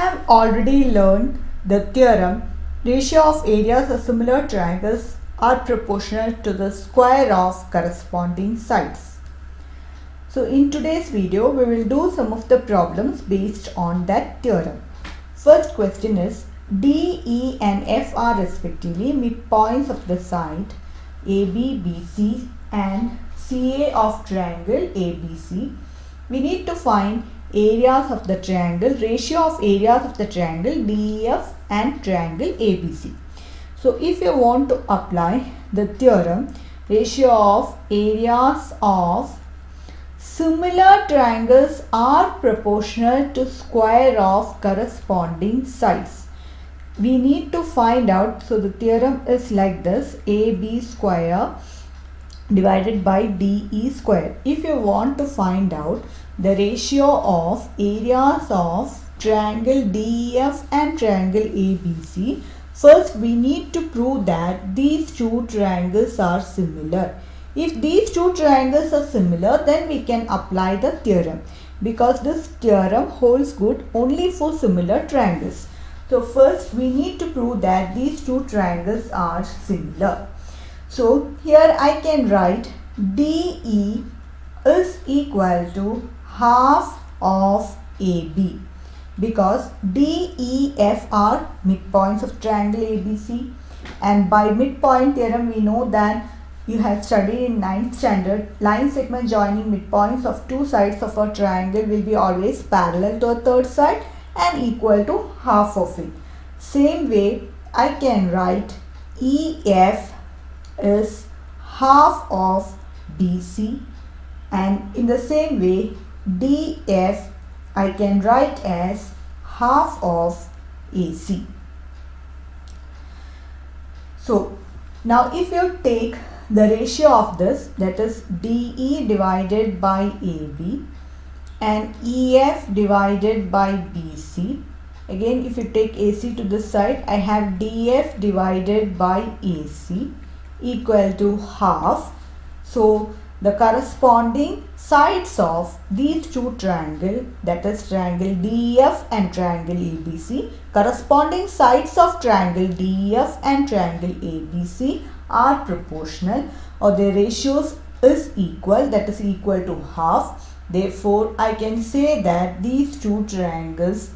have already learned the theorem ratio of areas of similar triangles are proportional to the square of corresponding sides. So in today's video we will do some of the problems based on that theorem. First question is D, E and F are respectively midpoints of the side AB, BC and CA of triangle ABC. We need to find areas of the triangle, ratio of areas of the triangle DEF and triangle ABC. So if you want to apply the theorem, ratio of areas of similar triangles are proportional to square of corresponding sides. We need to find out, so the theorem is like this: AB square divided by DE square. If you want to find out the ratio of areas of triangle DEF and triangle ABC, first we need to prove that these two triangles are similar. If these two triangles are similar, then we can apply the theorem, because this theorem holds good only for similar triangles. So first we need to prove that these two triangles are similar. So here I can write DE is equal to half of AB, because DEF are midpoints of triangle ABC, and by midpoint theorem we know that you have studied in 9th standard, line segment joining midpoints of two sides of a triangle will be always parallel to a third side and equal to half of it. Same way I can write EF is half of BC, and in the same way DF I can write as half of AC. So now if you take the ratio of this, that is DE divided by AB and EF divided by BC, again if you take AC to this side, I have DF divided by AC equal to half. So the corresponding sides of these two triangles, that is triangle DEF and triangle ABC, corresponding sides of triangle DEF and triangle ABC are proportional, or their ratios is equal, that is equal to half. Therefore I can say that these two triangles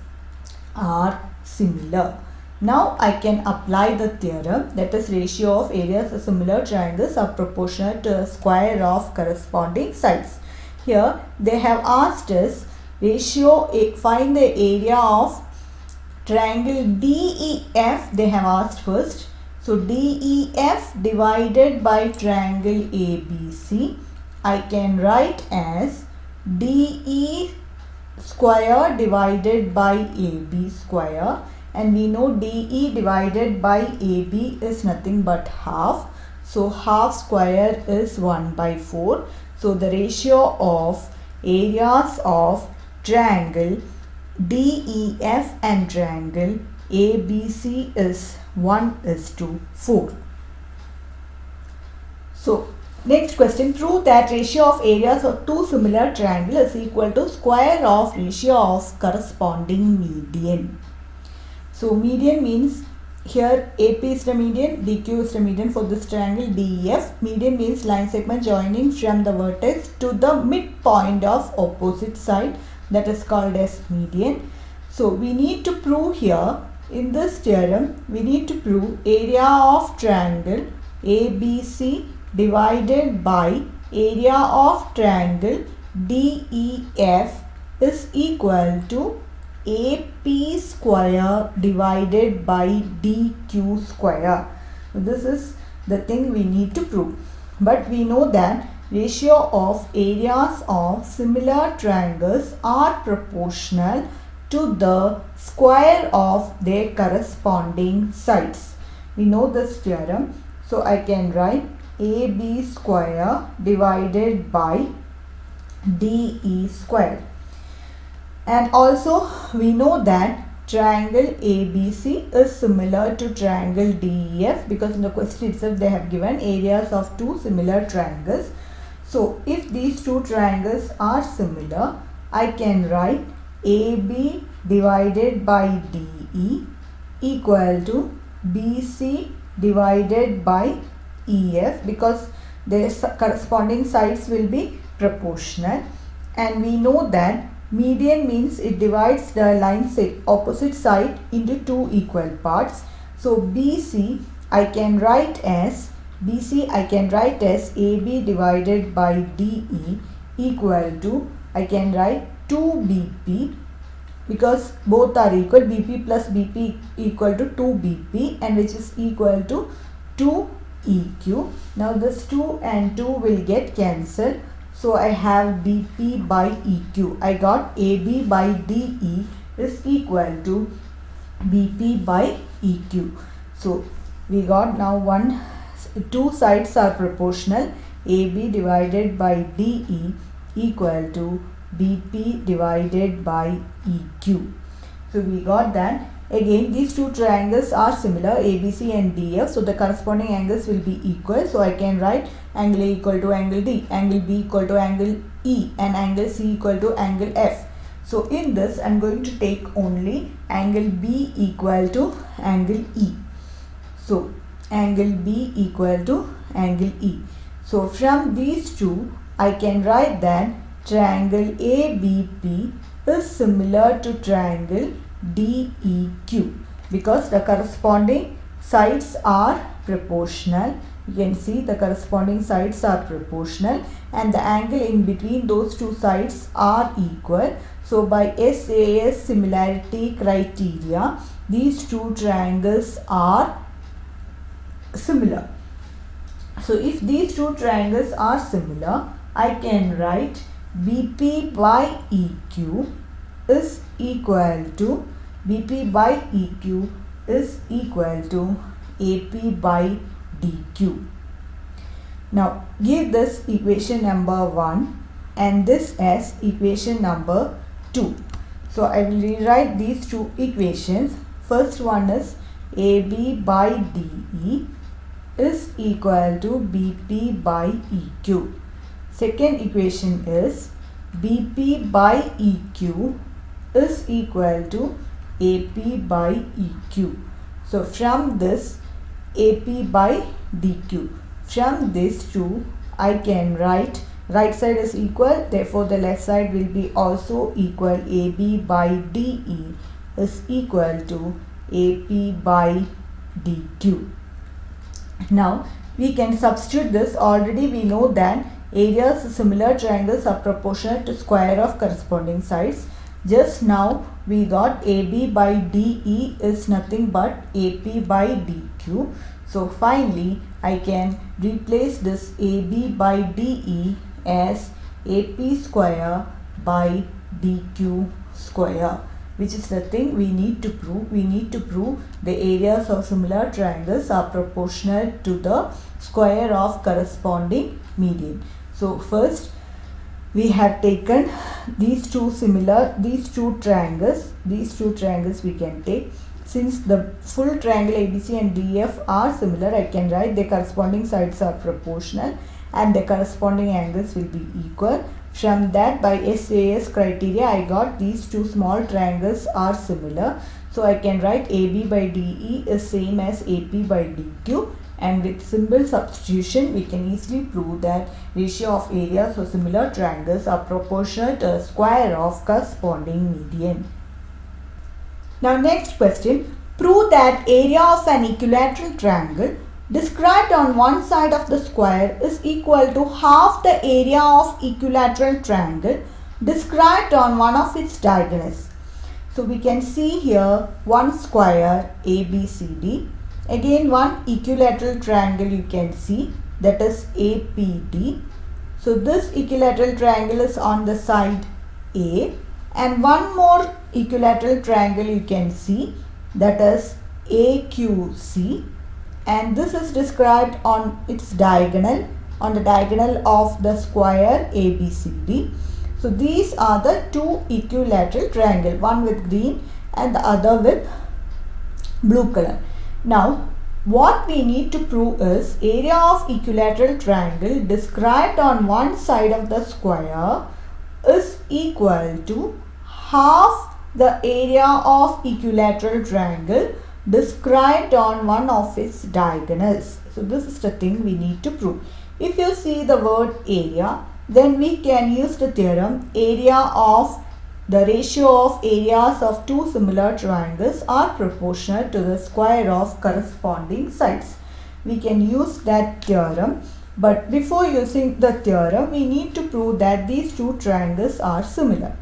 are similar. Now I can apply the theorem, that is ratio of areas of similar triangles are proportional to the square of corresponding sides. Here they have asked us find the area of triangle DEF, they have asked first. So DEF divided by triangle ABC I can write as DE square divided by AB square, and we know DE divided by AB is nothing but half. So half square is 1/4. So the ratio of areas of triangle DEF and triangle ABC is 1:4. So next question, prove that ratio of areas of two similar triangles is equal to square of ratio of corresponding median. So median means here AP is the median, DQ is the median for this triangle DEF. Median means line segment joining from the vertex to the midpoint of opposite side, that is called as median. So we need to prove here, in this theorem we need to prove area of triangle ABC divided by area of triangle DEF is equal to AP square divided by DQ square. This is the thing we need to prove. But we know that ratio of areas of similar triangles are proportional to the square of their corresponding sides. We know this theorem. So I can write AB square divided by DE square. And also we know that triangle ABC is similar to triangle DEF, because in the question itself they have given areas of two similar triangles. So if these two triangles are similar, I can write AB divided by DE equal to BC divided by EF, because their corresponding sides will be proportional, and we know that median means it divides the line opposite side into two equal parts. So BC I can write as AB divided by DE equal to, I can write 2BP, because both are equal, BP plus BP equal to 2BP, and which is equal to 2EQ. Now this 2 and 2 will get cancelled. So I have BP by EQ. I got AB by DE is equal to BP by EQ. So we got now two sides are proportional. AB divided by DE equal to BP divided by EQ. So we got that. Again, these two triangles are similar, ABC and DF. So the corresponding angles will be equal. So I can write angle A equal to angle D, angle B equal to angle E, and angle C equal to angle F. So in this, I am going to take only angle B equal to angle E. So angle B equal to angle E. So from these two, I can write that triangle ABP is similar to triangle DEQ, because the corresponding sides are proportional. You can see the corresponding sides are proportional, and the angle in between those two sides are equal. So by SAS similarity criteria, these two triangles are similar. So if these two triangles are similar, I can write BP by EQ is equal to BP by EQ is equal to AP by DQ. Now give this equation number 1 and this as equation number 2. So I will rewrite these two equations. First one is AB by DE is equal to BP by EQ. Second equation is BP by EQ is equal to AP by EQ. So from this AP by DQ, from these two I can write, right side is equal, therefore the left side will be also equal. AB by DE is equal to AP by DQ. Now we can substitute this. Already we know that areas of similar triangles are proportional to square of corresponding sides. Just now we got AB by DE is nothing but AP by DQ. So finally I can replace this AB by DE as AP square by DQ square, which is the thing we need to prove. We need to prove the areas of similar triangles are proportional to the square of corresponding median. So first we have taken these two triangles we can take. Since the full triangle ABC and DF are similar, I can write the corresponding sides are proportional and the corresponding angles will be equal. From that, by SAS criteria, I got these two small triangles are similar. So I can write AB by DE is same as AP by DQ, and with simple substitution we can easily prove that ratio of areas of similar triangles are proportional to the square of corresponding median. Now next question, prove that area of an equilateral triangle described on one side of the square is equal to half the area of equilateral triangle described on one of its diagonals. So we can see here one square ABCD, again one equilateral triangle you can see, that is APD. So this equilateral triangle is on the side A, and one more equilateral triangle you can see, that is AQC, and this is described on its diagonal, on the diagonal of the square ABCD. So these are the two equilateral triangles, one with green and the other with blue color. Now what we need to prove is area of equilateral triangle described on one side of the square is equal to half the area of equilateral triangle described on one of its diagonals. So this is the thing we need to prove. If you see the word area, then we can use the theorem area of the ratio of areas of two similar triangles are proportional to the square of corresponding sides. We can use that theorem, but before using the theorem, we need to prove that these two triangles are similar.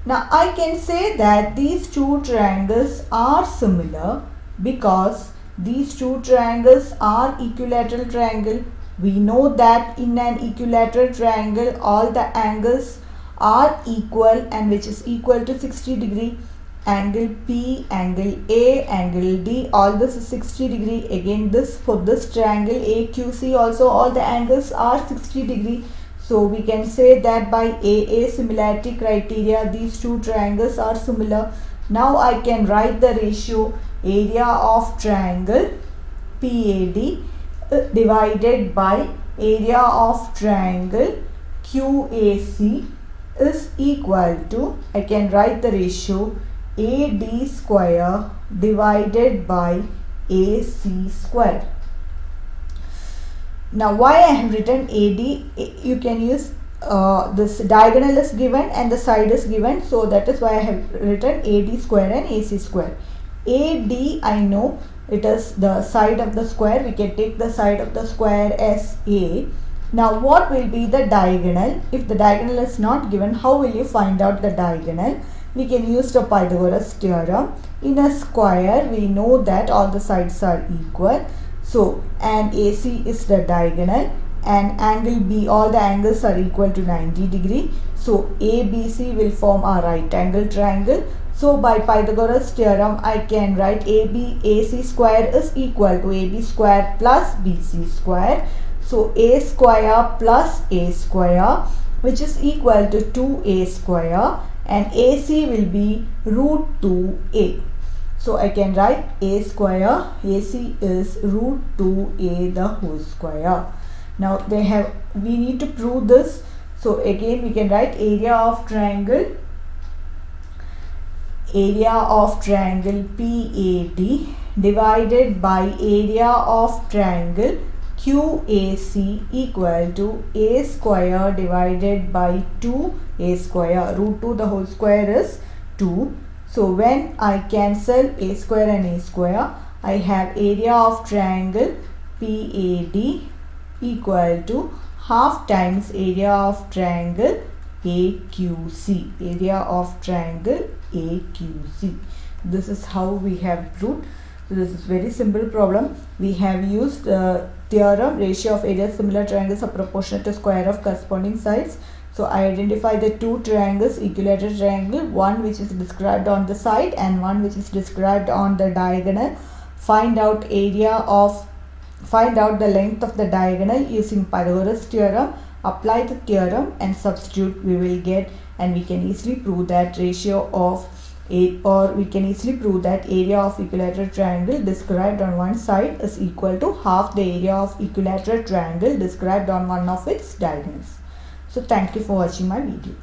Now I can say that these two triangles are similar because these two triangles are equilateral triangle. We know that in an equilateral triangle all the angles are equal, and which is equal to 60 degree. Angle P, angle A, angle D, all this is 60 degree. Again this, for this triangle AQC also all the angles are 60 degree. So we can say that by AA similarity criteria these two triangles are similar. Now I can write the ratio area of triangle PAD divided by area of triangle QAC is equal to, I can write the ratio AD square divided by AC square. Now why I have written AD, you can use this diagonal is given and the side is given, so that is why I have written AD square and AC square. AD, I know it is the side of the square, we can take the side of the square as A. Now what will be the diagonal? If the diagonal is not given, how will you find out the diagonal? We can use the Pythagoras theorem. In a square, we know that all the sides are equal. So, and AC is the diagonal, and angle B, all the angles are equal to 90 degree. So, ABC will form a right angle triangle. So, by Pythagoras theorem, I can write AC square is equal to AB square plus BC square. So, A square plus A square, which is equal to 2A square, and AC will be root 2A. So I can write A square, AC is root 2A the whole square. Now we need to prove this. So again we can write area of triangle PAD divided by area of triangle QAC equal to A square divided by 2A square. Root 2 the whole square is 2. So when I cancel A square and A square, I have area of triangle PAD equal to half times area of triangle AQC. Area of triangle AQC. This is how we have proved. So this is very simple problem. We have used theorem ratio of areas similar triangles are proportional to square of corresponding sides. So I identify the two triangles, equilateral triangle, one which is described on the side and one which is described on the diagonal. Find out the length of the diagonal using Pythagoras theorem. Apply the theorem and substitute, we will get, and we can easily prove that ratio of we can easily prove that area of equilateral triangle described on one side is equal to half the area of equilateral triangle described on one of its diagonals. So thank you for watching my video.